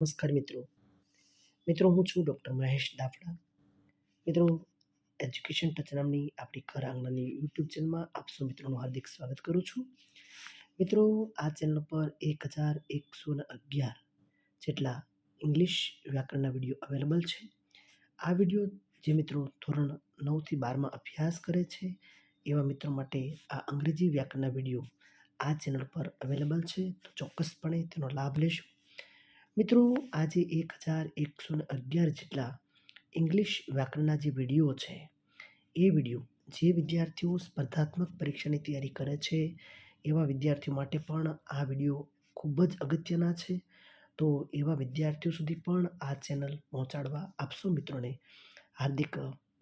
નમસ્કાર મિત્રો હું છું ડૉક્ટર મહેશ દાફડા. મિત્રો, એજ્યુકેશન ટચ નામની આપણી ઘર આંગણાની યુટ્યુબ ચેનલમાં આપ સૌ મિત્રોનું હાર્દિક સ્વાગત કરું છું. મિત્રો, આ ચેનલ પર 1111 જેટલા ઇંગ્લિશ વ્યાકરણના વિડીયો અવેલેબલ છે. આ વિડીયો જે મિત્રો ધોરણ 9 થી 12માં અભ્યાસ કરે છે એવા મિત્રો માટે આ અંગ્રેજી વ્યાકરણના વિડીયો આ ચેનલ પર અવેલેબલ છે, તો ચોક્કસપણે તેનો લાભ લેશો. મિત્રો, આજે 1111 જેટલા ઇંગ્લિશ વ્યાકરણના જે વિડીયો છે એ વિડીયો જે વિદ્યાર્થીઓ સ્પર્ધાત્મક પરીક્ષાની તૈયારી કરે છે એવા વિદ્યાર્થીઓ માટે પણ આ વિડીયો ખૂબ જ અગત્યના છે. તો એવા વિદ્યાર્થીઓ સુધી પણ આ ચેનલ પહોંચાડવા આપ સૌ મિત્રોને હાર્દિક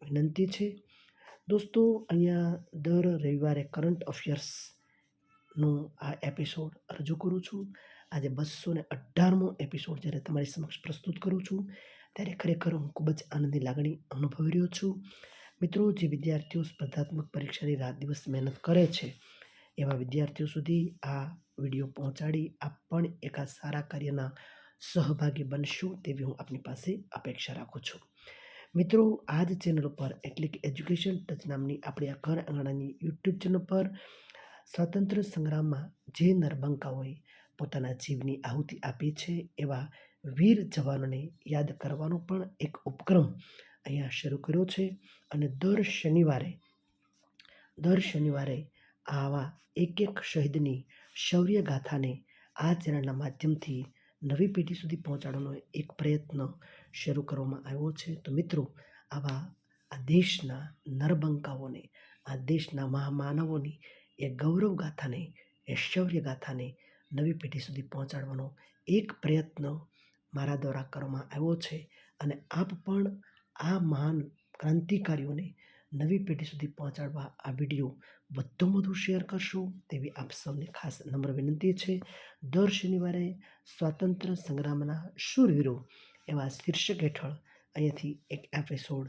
વિનંતી છે. દોસ્તો, અહીંયા દર રવિવારે કરંટ અફેર્સનો આ એપિસોડ રજૂ કરું છું. આજે 218મો એપિસોડ જ્યારે તમારી સમક્ષ પ્રસ્તુત કરું છું ત્યારે ખરેખર હું ખૂબ જ આનંદની લાગણી અનુભવી રહ્યો છું. મિત્રો, જે વિદ્યાર્થીઓ સ્પર્ધાત્મક પરીક્ષાની રાત દિવસ મહેનત કરે છે એવા વિદ્યાર્થીઓ સુધી આ વિડીયો પહોંચાડી આપ પણ એક આ સારા કાર્યના સહભાગી બનશો તેવી હું આપની પાસે અપેક્ષા રાખું છું. મિત્રો, આ જ ચેનલ પર એટલે કે એજ્યુકેશન ટચ નામની આપણી આ ઘર આંગણાની યુટ્યુબ ચેનલ પર સ્વાતંત્ર્ય સંગ્રામમાં જે નરબંકાઓએ પોતાના જીવની આહુતિ આપી છે એવા વીર જવાનોને યાદ કરવાનો પણ એક ઉપક્રમ અહીંયા શરૂ કર્યો છે. અને દર શનિવારે આવા એક શહીદની શૌર્ય ગાથાને આ ચેનલના માધ્યમથી નવી પેઢી સુધી પહોંચાડવાનો એક પ્રયત્ન શરૂ કરવામાં આવ્યો છે. તો મિત્રો, આવા આ દેશના નરબંકાઓને, આ દેશના મહામાનવોની એ ગૌરવ ગાથાને, એ શૌર્ય ગાથાને નવી પેઢી સુધી પહોંચાડવાનો એક પ્રયત્ન મારા દ્વારા કરવામાં આવ્યો છે. અને આપ પણ આ મહાન ક્રાંતિકારીઓને નવી પેઢી સુધી પહોંચાડવા આ વિડીયો વધુમાં વધુ શેર કરશો તેવી આપ સૌને ખાસ નમ્ર વિનંતી છે. દર શનિવારે સ્વાતંત્ર્ય સંગ્રામના શૂરવીરો એવા શીર્ષક હેઠળ અહીંયાથી એક એપિસોડ,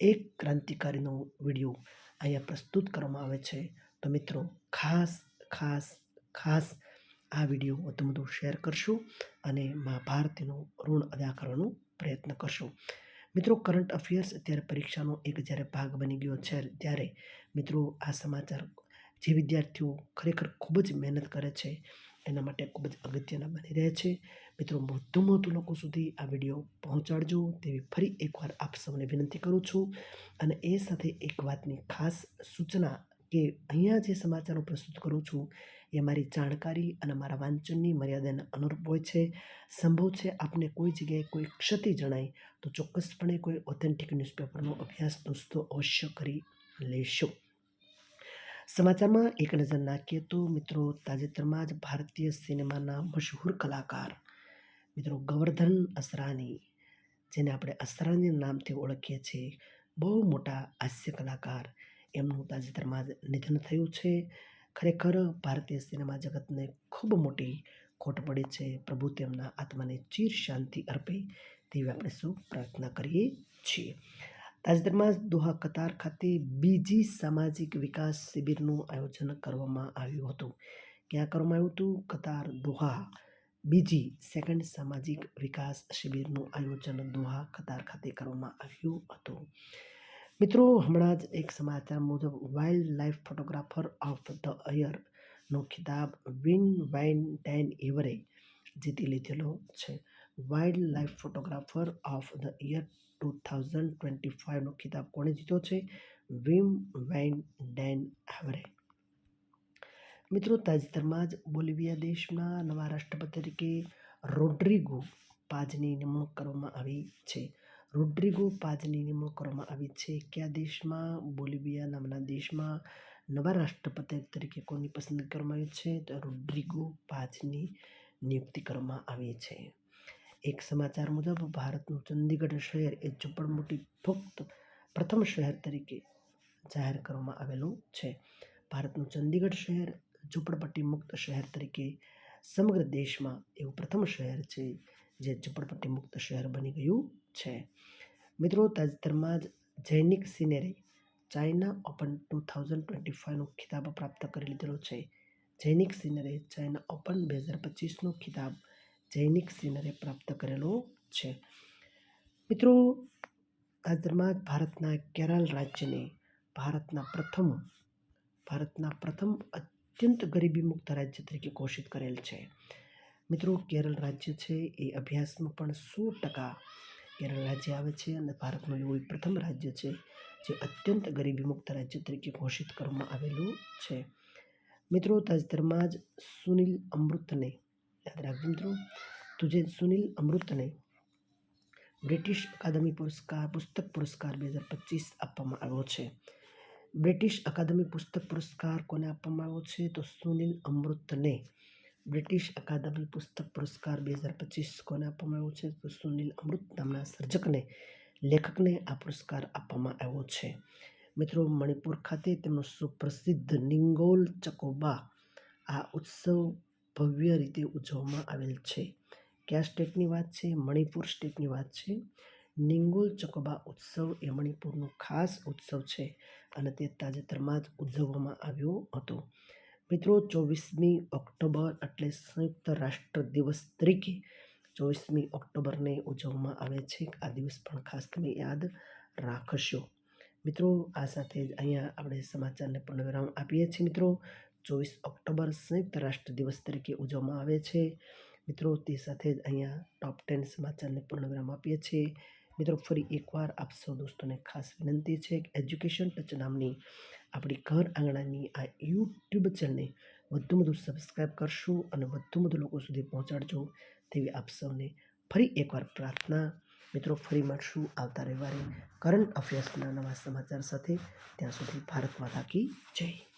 એક ક્રાંતિકારીનો વિડીયો અહીંયા પ્રસ્તુત કરવામાં આવે છે. તો મિત્રો, ખાસ આ વિડીયો વધુ વધુ શેર કરશો અને મા ભારતીનું ઋણ અદા કરવાનો પ્રયત્ન કરશો. મિત્રો, કરંટ અફેર્સ અત્યારે પરીક્ષાનો એક જ્યારે ભાગ બની ગયો છે ત્યારે મિત્રો આ સમાચાર જે વિદ્યાર્થીઓ ખરેખર ખૂબ જ મહેનત કરે છે એના માટે ખૂબ જ અગત્યના બની રહે છે. મિત્રો, વધુમાં વધુ લોકો સુધી આ વિડીયો પહોંચાડજો તેવી ફરી એકવાર આપ સૌને વિનંતી કરું છું. અને એ સાથે એક વાતની ખાસ સૂચના કે અહીંયા જે સમાચારો પ્રસ્તુત કરું છું એ મારી જાણકારી અને મારા વાંચનની મર્યાદાને અનુરૂપ હોય છે. સંભવ છે આપને કોઈ જગ્યાએ કોઈ ક્ષતિ જણાય તો ચોક્કસપણે કોઈ ઓથેન્ટિક ન્યૂઝપેપરનો અભ્યાસ દોસ્તો અવશ્ય કરી લેશો. સમાચારમાં એક નજર નાખીએ તો મિત્રો, તાજેતરમાં જ ભારતીય સિનેમાના મશહૂર કલાકાર મિત્રો ગવર્ધન અસરાની, જેને આપણે અસરાની નામથી ઓળખીએ છીએ, બહુ મોટા હાસ્ય કલાકાર, એમનું તાજેતરમાં જ નિધન થયું છે. ખરેખર ભારતીય સિનેમા જગતને ખૂબ મોટી ખોટ પડી છે. પ્રભુ તેમના આત્માને ચીર શાંતિ અર્પે તેવી આપણે સૌ પ્રાર્થના કરીએ છીએ. તાજેતરમાં જ દોહા કતાર ખાતે બીજી સામાજિક વિકાસ શિબિરનું આયોજન કરવામાં આવ્યું હતું. ક્યાં કરવામાં આવ્યું હતું? કતાર, દોહા. બીજી સેકન્ડ સામાજિક વિકાસ શિબિરનું આયોજન દોહા, કતાર ખાતે કરવામાં આવ્યું હતું. મિત્રો, હમણાં જ એક સમાચાર મુજબ wildlife photographer of the યરનો ખિતાબ વિન વાઇન ડેન ઇવરે જીતી લીધેલો છે. Wildlife photographer of the year 2025નો ખિતાબ કોણે જીત્યો છે? Wim van den Heever. મિત્રો, તાજેતરમાં જ બોલિવિયા દેશના નવા રાષ્ટ્રપતિ તરીકે રોડ્રિગો પાઝની નિમણૂક કરવામાં આવી છે. રોડ્રિગો પાઝની નિમણૂક કરવામાં આવી છે. કયા દેશમાં? બોલિવિયા નામના દેશમાં નવા રાષ્ટ્રપતિ તરીકે કોની પસંદગી કરવામાં આવી છે? તો રોડ્રિગો પાઝની નિયુક્તિ કરવામાં આવી છે. એક સમાચાર મુજબ ભારતનું ચંદીગઢ શહેર એ ઝૂંપડપટ્ટી મુક્ત પ્રથમ શહેર તરીકે જાહેર કરવામાં આવેલું છે. ભારતનું ચંદીગઢ શહેર ઝૂંપડપટ્ટી મુક્ત શહેર તરીકે સમગ્ર દેશમાં એવું પ્રથમ શહેર છે જે ઝૂંપડપટ્ટી મુક્ત શહેર બની ગયું છે. મિત્રો, તાજેતરમાં જ જૈનિક સિનેરે ચાઇના ઓપન 2025નો ખિતાબ પ્રાપ્ત કરી લીધેલો છે. જૈનિક સિનરે ચાઇના ઓપન 2025નો ખિતાબ જૈનિક સિનરે પ્રાપ્ત કરેલો છે. મિત્રો, તાજેતરમાં જ ભારતના કેરળ રાજ્યને ભારતના પ્રથમ અત્યંત ગરીબી મુક્ત રાજ્ય તરીકે ઘોષિત કરેલ છે. મિત્રો, કેરળ રાજ્ય છે એ અભ્યાસમાં પણ 100% કેરળ રાજ્ય આવે છે અને ભારતનું એવું પ્રથમ રાજ્ય છે જે અત્યંત ગરીબી મુક્ત રાજ્ય તરીકે ઘોષિત કરવામાં આવેલું છે. મિત્રો, તાજેતરમાં જ સુનિલ અમૃતને, યાદ રાખજો મિત્રો, તો જે સુનિલ અમૃતને બ્રિટિશ અકાદમી પુસ્તક પુરસ્કાર 2025 આપવામાં આવ્યો છે. બ્રિટિશ અકાદમી પુસ્તક પુરસ્કાર કોને આપવામાં આવ્યો છે? તો સુનિલ અમૃતને બ્રિટિશ અકાદમી પુસ્તક પુરસ્કાર 2025 કોને આપવામાં આવ્યો છે? તો સુનિલ અમૃત નામના સર્જકને, લેખકને આ પુરસ્કાર આપવામાં આવ્યો છે. મિત્રો, મણિપુર ખાતે તેમનો સુપ્રસિદ્ધ નિંગોલ ચકોબા આ ઉત્સવ ભવ્ય રીતે ઉજવવામાં આવેલ છે. કયા સ્ટેટની વાત છે? મણિપુર સ્ટેટની વાત છે. નિંગોલ ચકોબા ઉત્સવ એ મણિપુરનો ખાસ ઉત્સવ છે અને તે તાજેતરમાં જ ઉજવવામાં આવ્યો હતો. મિત્રો, 24મી ઓક્ટોબર એટલે સંયુક્ત રાષ્ટ્ર દિવસ તરીકે 24મી ઓક્ટોબરને ઉજવવામાં આવે છે. આ દિવસ પણ ખાસ તમે યાદ રાખશો. મિત્રો, આ સાથે જ અહીંયા આપણે સમાચારને પૂર્ણવિરામ આપીએ છીએ. મિત્રો, 24 ઓક્ટોબર સંયુક્ત રાષ્ટ્ર દિવસ તરીકે ઉજવવામાં આવે છે. મિત્રો, તે સાથે જ અહીંયા ટોપ 10 સમાચારને પૂર્ણવિરામ આપીએ છીએ. મિત્રો, ફરી એકવાર આપ સૌ દોસ્તોને ખાસ વિનંતી છે કે એજ્યુકેશન ટચ નામની આપણી ઘર આંગણાની આ યુટ્યુબ ચેનલને વધુ સબસ્ક્રાઈબ કરશો અને વધુ લોકો સુધી પહોંચાડજો તેવી આપ સૌને ફરી એકવાર પ્રાર્થના. મિત્રો, ફરી મળશું આવતા રવિવારે કરંટ અફેર્સના નવા સમાચાર સાથે. ત્યાં સુધી ભારત માતા કી જય.